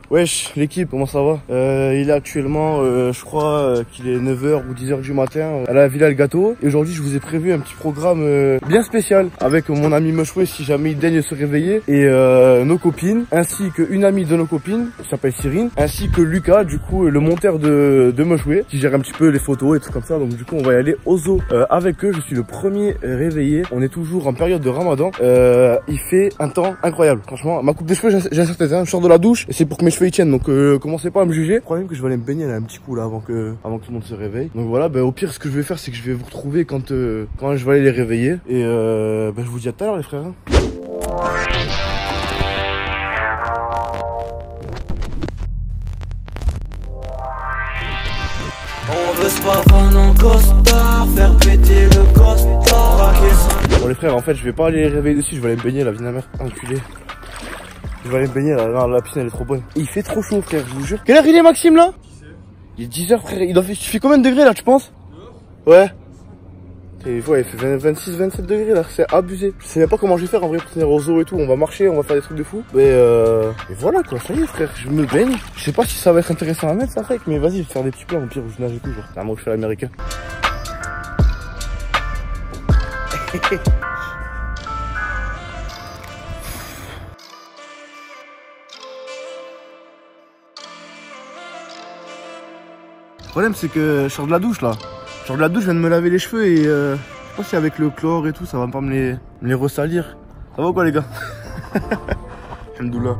Wesh l'équipe, comment ça va? Il est actuellement, je crois qu'il est 9h ou 10h du matin à la Villa El Gâteau. Et aujourd'hui je vous ai prévu un petit programme bien spécial avec mon ami Meshwe si jamais il daigne se réveiller. Et nos copines, ainsi qu'une amie de nos copines, qui s'appelle Cyrine, ainsi que Lucas, du coup le monteur de Meshwe, qui gère un petit peu les photos et tout comme ça. Donc du coup on va y aller au zoo avec eux. Je suis le premier réveillé, on est toujours en période de Ramadan. Il fait un temps incroyable, franchement. Ma coupe de cheveux, j'ai un certain, je sors de la douche et c'est pour que mes cheveux ils tiennent, donc commencez pas à me juger. Le problème que je vais aller me baigner là un petit coup là avant que tout le monde se réveille. Donc voilà, au pire ce que je vais faire c'est que je vais vous retrouver quand je vais aller les réveiller. Et je vous dis à tout à l'heure les frères. On veut se pavane en costard, faire péter le costard. Bon les frères, en fait je vais pas aller les réveiller dessus, je vais aller me baigner là, viens la mère, enculé. Je vais aller me baigner là, la piscine elle est trop bonne. Et il fait trop chaud frère, je vous jure. Quelle heure il est Maxime là? Il est 10h frère, il fait combien de degrés là tu penses? Ouais. Et ouais, il fait 26, 27 degrés là, c'est abusé. Je sais même pas comment je vais faire en vrai pour tenir au zoo et tout, on va marcher, on va faire des trucs de fou. Mais voilà quoi, ça y est frère, je me baigne. Je sais pas si ça va être intéressant à mettre ça frère, mais vas-y, je vais faire des petits plans au pire où je nage et tout genre. C'est un mot que je fais à l'américain. Le problème c'est que je sors de la douche là. Je sors de la douche, je viens de me laver les cheveux et je sais pas si avec le chlore et tout ça va pas me les ressalir. Ça va ou quoi les gars? Alhamdoulilah.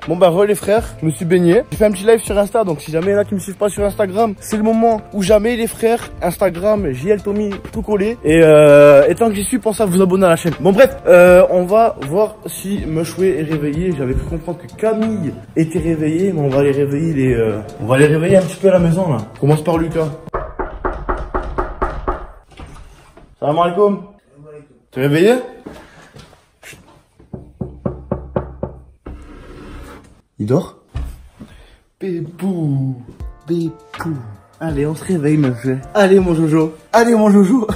Bon re les frères, je me suis baigné. J'ai fait un petit live sur Insta, donc si jamais il y en a qui me suivent pas sur Instagram, c'est le moment ou jamais les frères. Instagram, JL Tommy, tout collé. Et tant que j'y suis, pensez à vous abonner à la chaîne. Bon bref, on va voir si Meshwe est réveillé. J'avais cru comprendre que Camille était réveillée, mais on va les réveiller on va les réveiller un petit peu à la maison là. On commence par Lucas. Salam alaikum. T'es réveillé? Il dort? Bébou, bébou. Allez, on se réveille, Meshwe. Allez, mon Jojo. Allez, mon Jojo.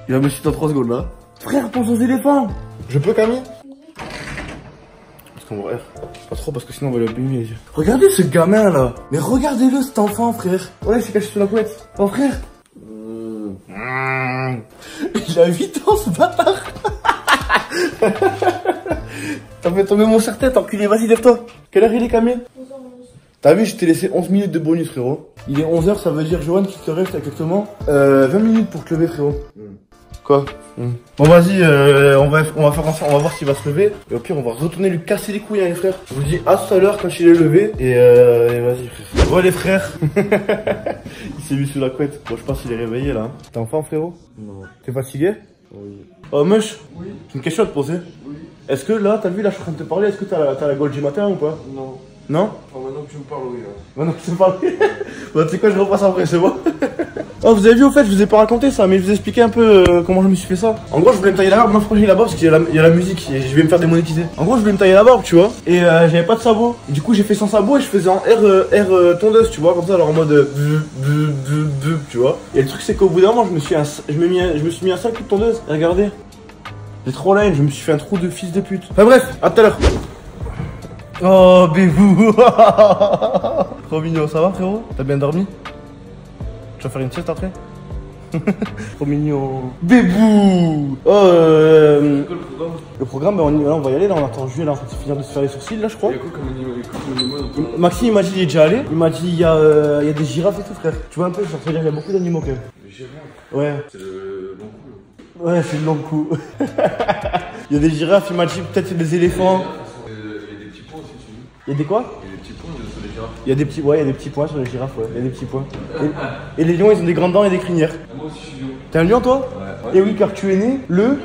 Il va me suivre dans 3 secondes, là. Frère, pense aux éléphants. Je peux, Camille? Parce qu'on va pas trop, parce que sinon on va le baigner les yeux. Regardez ce gamin, là. Mais regardez-le, cet enfant, frère. Ouais, il s'est caché sous la couette. Oh, frère. Il a 8 ans, ce bâtard. T'as fait tomber mon serre-tête, enculé, vas-y, lève-toi. Quelle heure il est, Camille? 11h11. T'as vu, je t'ai laissé 11 minutes de bonus, frérot. Il est 11h, ça veut dire, Johan, qu'il te reste exactement 20 minutes pour te lever, frérot. Quoi? Bon, vas-y, on va faire ensemble, on va voir s'il va se lever. Et au pire, on va retourner lui casser les couilles, hein, les frères. Je vous dis à tout à l'heure quand il est levé. Et vas-y, frère. Bon, les frères. Il s'est mis sous la couette. Bon, je pense qu'il est réveillé, là. T'es en forme, frérot? Non. T'es fatigué? Oui. Oh, Mesh? Oui. J'ai une question à te poser. Oui. Est-ce que là, t'as vu, là, je suis en train de te parler, est-ce que t'as la Gold du matin ou pas? Non. Non? Oh, maintenant que tu me parles, oui. Là. Maintenant que tu me parles, oui. Bah, tu sais quoi, je repasse après, c'est bon. Oh, vous avez vu, au fait, je vous ai pas raconté ça, mais je vous ai expliqué un peu comment je me suis fait ça. En gros, je voulais me tailler la barbe, moi, franchement, la barbe parce qu'il y a la musique et je vais me faire démonétiser. En gros, je voulais me tailler la barbe, tu vois, et j'avais pas de sabot. Et du coup, j'ai fait sans sabot et je faisais en R tondeuse, tu vois, comme ça, alors en mode tu vois. Et le truc, c'est qu'au bout d'un moment, je me suis mis un sale coup de tondeuse. Et regardez. J'ai trop la haine, je me suis fait un trou de fils de pute. Enfin bref, à tout à l'heure. Oh bébou. Trop mignon, ça va frérot? T'as bien dormi? Tu vas faire une sieste après? Trop mignon. Bébou. Oh le programme, on va y aller là, on attend Jules là, en train de finir de se faire les sourcils là je crois. Maxime il m'a dit il est déjà allé, il m'a dit il y a des girafes et tout frère. Tu vois un peu, ça veut dire qu'il y a beaucoup d'animaux quand même. Les girafes? Ouais. C'est le long cou. Ouais, c'est le long cou. Il y a des girafes, il m'a dit peut-être des éléphants. Il y a des petits points aussi dessus. Il y a des quoi? Il y a des petits points sur les girafes. Il y a des petits, ouais, il y a des petits points sur les girafes, ouais. Il y a des petits points. Et les lions, ils ont des grandes dents et des crinières. Moi aussi, je suis lion. T'es un lion, toi? Ouais. Et oui, car tu es né le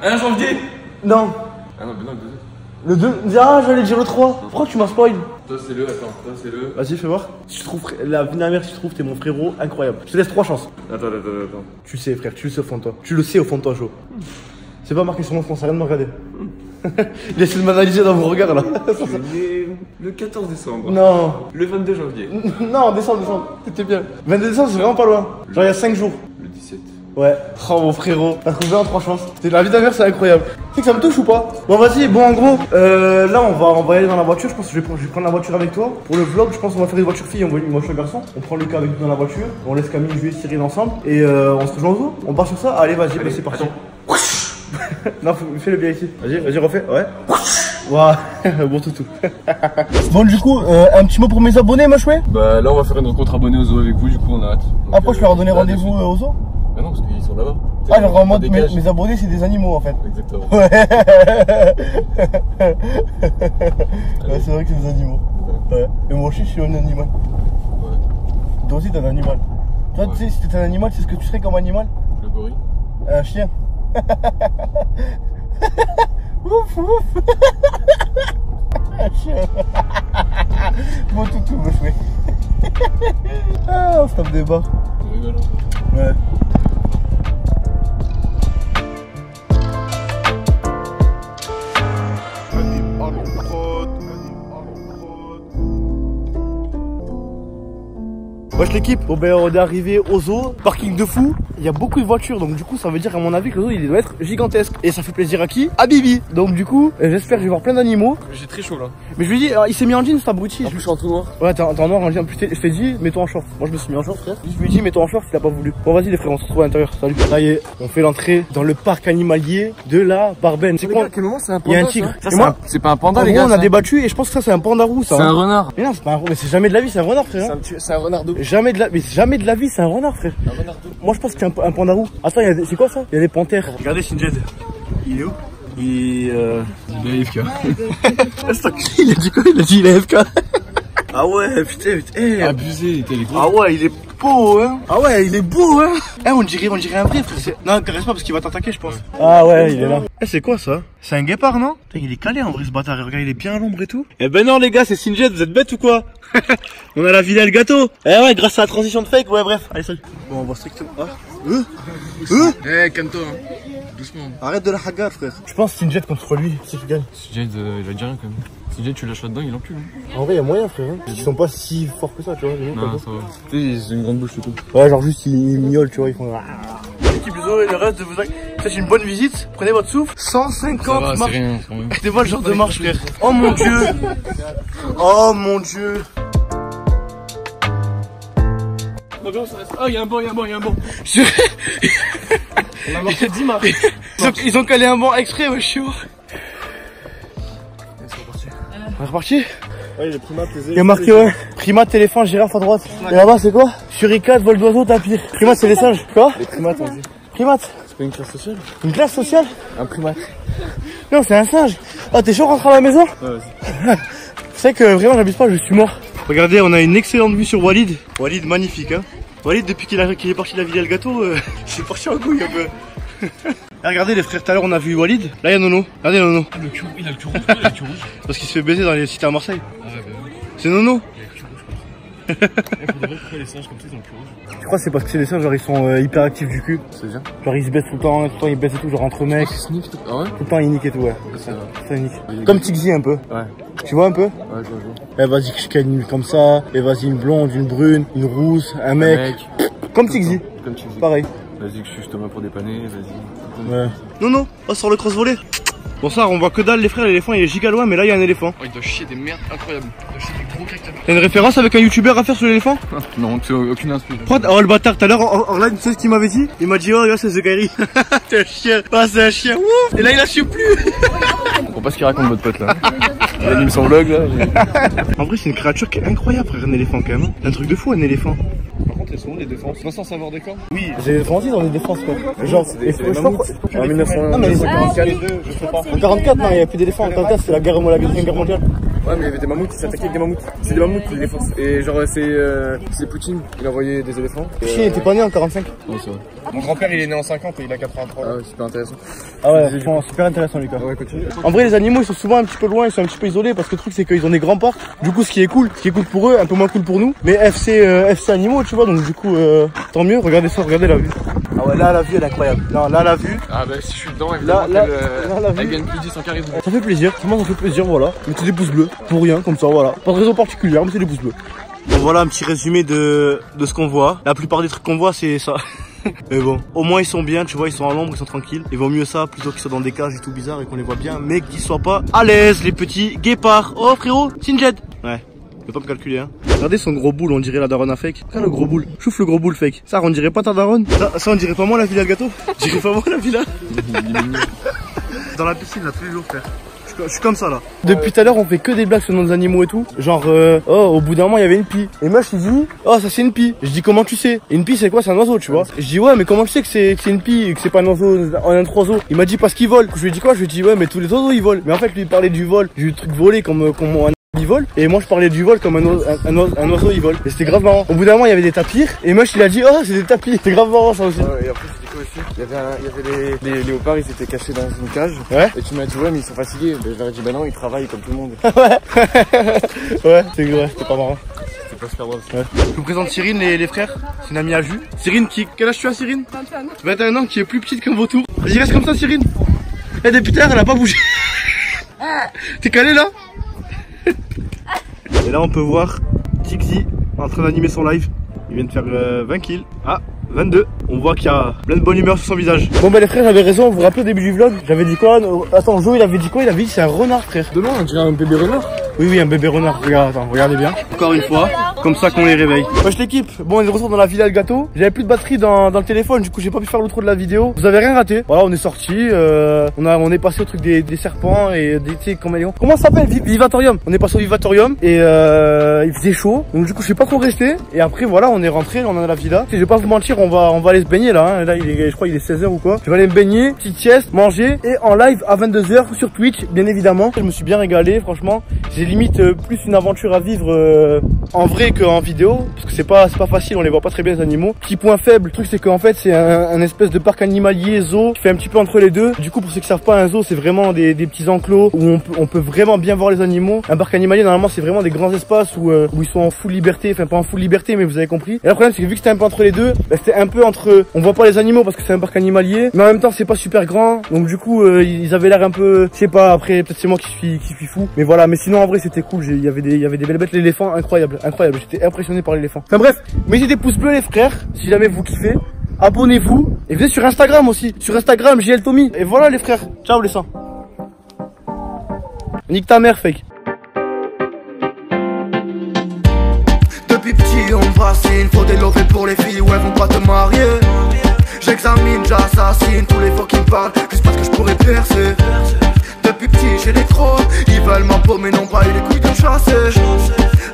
1 janvier. Non. Ah non, mais non, le 2. Le 2. Ah, j'allais dire le 3. Pourquoi tu m'as spoil? Toi, c'est le, attends, toi, c'est le. Vas-y, fais voir. Si tu trouves, la mère, si tu trouves, t'es mon frérot, incroyable. Je te laisse 3 chances. Attends. Tu sais, frère, tu le sais au fond de toi. Tu le sais au fond de toi, Jo. C'est pas marqué sur mon front, ça rien de me regarder. Il essaie de m'analyser dans vos regards là. Le 14 décembre. Non. Le 22 janvier. Non, décembre. C'était bien. 22 décembre, c'est vraiment pas loin. Genre il y a 5 jours. Le 17. Ouais. Oh mon frérot, t'as trouvé en 3 chances. La vie d'envers, c'est incroyable. Tu sais que ça me touche ou pas? Bon vas-y, bon en gros, là on va aller dans la voiture. Je pense que je vais prendre la voiture avec toi. Pour le vlog, je pense qu'on va faire une voiture fille, on va une voiture garçon. On prend Lucas avec nous dans la voiture. On laisse Camille, Julie, Cyril ensemble. Et on se rejoint au zoo. On part sur ça. Allez, vas-y, bah, c'est parti. Non, fais-le bien ici. Vas-y, refais. Ouais. Waouh, bon toutou. Bon, du coup, un petit mot pour mes abonnés, ma chouette. Bah là, on va faire une rencontre abonnée au zoo avec vous, du coup, on a hâte. Donc, après, je leur ai donné rendez-vous au zoo. Bah non, parce qu'ils sont là-bas. Ah, genre en mode mes abonnés, c'est des animaux en fait. Exactement. Ouais. Ouais, c'est vrai que c'est des animaux. Ouais. Et moi aussi, je suis un animal. Ouais. Toi aussi, t'es un animal. Toi, tu sais, si t'étais un animal, c'est ce que tu serais comme animal? Le gorille. Un chien. Ouf, ouf. Un chien. Bon toutou, me chouette. Ah, on se tape des barres. On rigole. Ouais. Wesh l'équipe, bon ben on est arrivé au zoo, parking de fou, il y a beaucoup de voitures donc du coup ça veut dire à mon avis que le zoo il doit être gigantesque. Et ça fait plaisir à qui? À Bibi. Donc du coup j'espère que je vais voir plein d'animaux. J'ai très chaud là. Mais je lui dis, il s'est mis en jean cet abruti. En plus je suis en tout noir. Ouais t'es en noir en jean, en plus je t'ai dit mets-toi en short. Moi je me suis mis en short frère. Je lui ai dit mets-toi en short, il a pas voulu. Bon vas-y les frères, on se retrouve à l'intérieur, salut. Ça y est, on fait l'entrée dans le parc animalier de la Barbenne. C'est quoi? À quel moment c'est un Il y panda? a un tigre. C'est pas un panda les En gars. gros on a débattu et je pense que ça c'est un panda roux ça. C'est un renard. Mais non c'est pas un roux, mais c'est jamais de la vie, c'est un renard frère. C'est un renard d'eau. Jamais de la vie, c'est un renard, frère. Un renard d'eau. Moi, je pense qu'il y a un panda roux. Attends, c'est quoi ça? Il y a des panthères. Regardez Sinjed. Il est où? Il est AFK. Il a dit quoi? Il a dit il est AFK. Ah ouais, putain. Hey. Abusé, t'es les gros. Ah ouais, il est beau, hein. Ah ouais, il est beau, hein. Eh, on dirait un vrai, frère. Non, caresse pas parce qu'il va t'attaquer, je pense. Ah ouais, il est là. Eh, c'est quoi ça? C'est un guépard, non? Putain, il est calé en vrai, ce bâtard. Regarde, il est bien à l'ombre et tout. Eh ben non, les gars, c'est Sinjed, vous êtes bêtes ou quoi? On a la villa et le gâteau. Eh ouais, grâce à la transition de fake, ouais, bref. Allez, salut. Bon, on va strictement. Ah. Eh, calme-toi. Doucement. Arrête de la hagar, frère. Je pense que Sinjed contre lui, si tu gagnes. Sinjed, il va dire rien quand même. Sinjed, tu lâches là-dedans, il encule. En vrai, il y a moyen, frère. Hein. Ils sont pas si forts que ça, tu vois. Non, ça va. Tu sais, ils ont une grande bouche et tout. Ouais, genre juste ils miaulent, tu vois, ils font. L'équipe du zoo et le reste de vous. C'est une bonne visite. Prenez votre souffle. 150 marches. C'est rien. C'était pas le genre de marche, frère. Oh mon dieu. Oh mon dieu. Oh, y'a un banc. On a marché 10 marches. Ils ont calé un banc exprès, ouais, je suis mort. On est reparti. Ouais, les primates, les éléphants. Il y a marqué, ouais. Primate, éléphant, girafe à droite. Et là-bas, c'est quoi? Suricate, vol d'oiseau, tapir. Primate, c'est les singes. Quoi? Les primates, on dit. Primate. C'est pas une classe sociale? Une classe sociale? Un primate. Non, c'est un singe. Ah, t'es chaud de rentrer à la maison? Ouais, vas-y. Tu sais que vraiment, j'habite pas, je suis mort. Regardez, on a une excellente vue sur Walid. Walid, magnifique, hein. Walid, depuis qu'il est parti de la ville et le gâteau, c'est parti en couille un peu. Regardez les frères, tout à l'heure on a vu Walid, là il y a Nono, regardez Nono. Il a le cul rouge, Parce qu'il se fait baiser dans les cités à Marseille. Ah ouais, bah oui. C'est Nono. Il faudrait pourquoi les singes comme ça ils ont le cul rouge. Je crois que c'est parce que c'est des singes, genre ils sont hyper actifs du cul. C'est bien. Genre ils se baissent tout le temps ils baissent et tout, genre entre mecs. Ah ouais? Tout le temps ils niquent et tout, ouais. C'est vrai. Ça nique. Comme Tixi un peu. Ouais. Tu vois un peu? Ouais, je vois. Eh vas-y, je gagne une comme ça, et vas-y une blonde, une brune, une rousse, un mec. Comme Tixi. Comme tu dis. Pareil. Vas-y, que je suis Thomas pour dépanner, vas-y. Ouais. Non, oh, sur le cross-volet. Bonsoir, on voit que dalle les frères, l'éléphant il est giga loin, mais là il y a un éléphant. Oh, il doit chier des merdes incroyables. Il doit chier des gros caca. T'as une référence avec un youtubeur à faire sur l'éléphant? Non, tu as aucune inspiration. Oh le bâtard, tout à l'heure, Orlan, tu sais ce qu'il m'avait dit? Il m'a dit, oh regarde, c'est The Gary. T'es un chien. Ah, c'est un chien, ouf. Et là il a su plus. Faut pas ce qu'il raconte votre pote là. Il anime son vlog là. En vrai, c'est une créature qui est incroyable, frère, un éléphant quand même. C'est un truc de fou, un éléphant. Par contre, elles sont où les défenses? Pas sans savoir des camps? Oui, les éléphants aussi dans les défenses quoi. Genre, En 1944, non mais les 44, je sais pas. En 44, non, il n'y a plus d'éléphants. En 44, c'est la Deuxième Guerre mondiale. Ouais, mais il y avait des mammouths, ils s'attaquaient avec des mammouths. C'est des mammouths les défenses. Et genre, c'est Poutine, il a envoyé des éléphants. Poutine était pas né en 45. Non, c'est vrai. Mon grand-père il est né en 50 et il a 83 ans. Ah ouais, super intéressant. Ah ouais, franchement, super intéressant Lucas. Ah ouais, continue. En vrai, les animaux ils sont souvent un petit peu loin, ils sont un petit peu isolés parce que le truc c'est qu'ils ont des grands parcs. Du coup, ce qui est cool pour eux, un peu moins cool pour nous. Mais FC animaux, tu vois, donc du coup, tant mieux. Regardez ça, regardez la vue. Ah ouais, là la vue elle est incroyable. Non, là la vue. Ah bah si je suis dedans, évidemment, là, la elle vue. gagne plus 10 en charisme. Ça fait plaisir, vraiment ça fait plaisir, voilà. Mettez des pouces bleus, pour rien, comme ça, voilà. Pas de raison particulière, mettez des pouces bleus. Bon, voilà un petit résumé de ce qu'on voit. La plupart des trucs qu'on voit, c'est ça. Mais bon, au moins ils sont bien, tu vois, ils sont à l'ombre, ils sont tranquilles. Il vaut mieux ça plutôt qu'ils soient dans des cages et tout bizarre et qu'on les voit bien, mais qu'ils soient pas à l'aise, les petits guépards. Oh frérot, Sinjed. Ouais, je vais pas me calculer, hein. Regardez son gros boule, on dirait la daronne à fake. Regarde le gros boule, chouffe le gros boule fake. Ça, on dirait pas ta daronne. Ça on dirait pas moi la villa le gâteau. On dirait pas moi la villa. Dans la piscine là tous les jours, frère. Je suis comme ça là. Depuis tout à l'heure on fait que des blagues sur nos animaux et tout. Genre oh au bout d'un moment il y avait une pie. Et moi je dis oh ça c'est une pie. Je dis comment tu sais? Et une pie c'est quoi? C'est un oiseau tu vois. Je dis ouais mais comment tu sais que c'est une pie et que c'est pas un oiseau, un autre oiseau? Il m'a dit parce qu'il vole. Je lui ai dit quoi? Je lui ai dit ouais mais tous les oiseaux ils volent. Mais en fait lui il parlait du vol, du truc volé comme un il vole. Et moi je parlais du vol comme un oiseau il vole. Et c'était grave marrant. Au bout d'un moment il y avait des tapirs. Et moi il a dit oh c'est des tapis. C'était grave marrant ça aussi. Et après c'était quoi aussi? Il y avait les léopards, ils étaient cachés dans une cage. Ouais. Et tu m'as dit ouais mais ils sont fatigués. Je leur ai dit bah non ils travaillent comme tout le monde. Ouais c'est vrai, c'était pas marrant. C'est pas super drôle. Ouais. Je vous présente Cyrine, les frères. C'est une amie à Jus. Cyrine quel âge tu as Cyrine? 21 ans, qui est plus petite qu'un vautour. Vas-y reste comme ça Cyrine. Et depuis tout à l'heure elle a pas bougé. T'es calé là? Et là on peut voir Tixi en train d'animer son live. Il vient de faire 20 kills. Ah 22. On voit qu'il y a plein de bonne humeur sur son visage. Bon bah les frères j'avais raison, vous vous rappelez au début du vlog? J'avais dit quoi? Attends Joe il avait dit quoi? Il avait dit c'est un renard frère. De loin on dirait un bébé renard. Oui un bébé renard. Regarde, attends, regardez bien. Encore une fois, comme ça qu'on les réveille. Wesh l'équipe, bon on est de retour dans la villa le gâteau. J'avais plus de batterie dans le téléphone, du coup j'ai pas pu faire l'outro de la vidéo. Vous avez rien raté. Voilà on est sorti, on est passé au truc des serpents et des comment ça s'appelle? Vivatorium. On est passé au Vivatorium et il faisait chaud. Donc du coup je suis pas trop resté. Et après voilà on est rentré, on est dans la villa. Je vais pas vous mentir, on va aller se baigner là. Hein. Là je crois il est 16h ou quoi. Je vais aller me baigner, petite sieste, manger et en live à 22h sur Twitch bien évidemment. Je me suis bien régalé franchement. J'ai limite plus une aventure à vivre en vrai qu'en vidéo parce que c'est pas facile, on les voit pas très bien les animaux. Petit point faible, le truc c'est qu'en fait c'est un espèce de parc animalier zoo qui fait un petit peu entre les deux. Du coup pour ceux qui savent pas un zoo c'est vraiment des petits enclos où on peut vraiment bien voir les animaux. Un parc animalier normalement c'est vraiment des grands espaces où ils sont en full liberté, enfin pas en full liberté mais vous avez compris. Et le problème c'est que vu que c'était un peu entre les deux, bah, c'était un peu entre on voit pas les animaux parce que c'est un parc animalier mais en même temps c'est pas super grand donc du coup ils avaient l'air un peu je sais pas, après peut-être c'est moi qui suis fou mais voilà. Mais sinon en vrai c'était cool, il y avait des belles bêtes, l'éléphant incroyable, j'étais impressionné par l'éléphant. Enfin bref, mettez des pouces bleus les frères si jamais vous kiffez, abonnez-vous et venez sur Instagram aussi, sur Instagram JL Tommy. Et voilà les frères, ciao les sangs. Nique ta mère fake. Depuis petit on me fascine, faut des lovés pour les filles, ouais vont pas te marier. J'examine, j'assassine tous les fois qui me parlent, juste parce que je pourrais percer. Depuis petit j'ai les crocs, ils veulent ma peau mais n'ont pas eu les couilles de me chasser.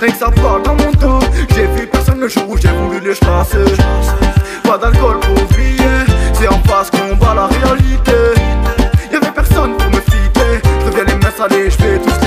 Rien que ça parle dans mon dos, j'ai vu personne le jour où j'ai voulu les chasser. Pas d'alcool pour oublier, c'est en face qu'on bat la réalité. Y'avait personne pour me fitter, je reviens les mains salées, je fais tout ce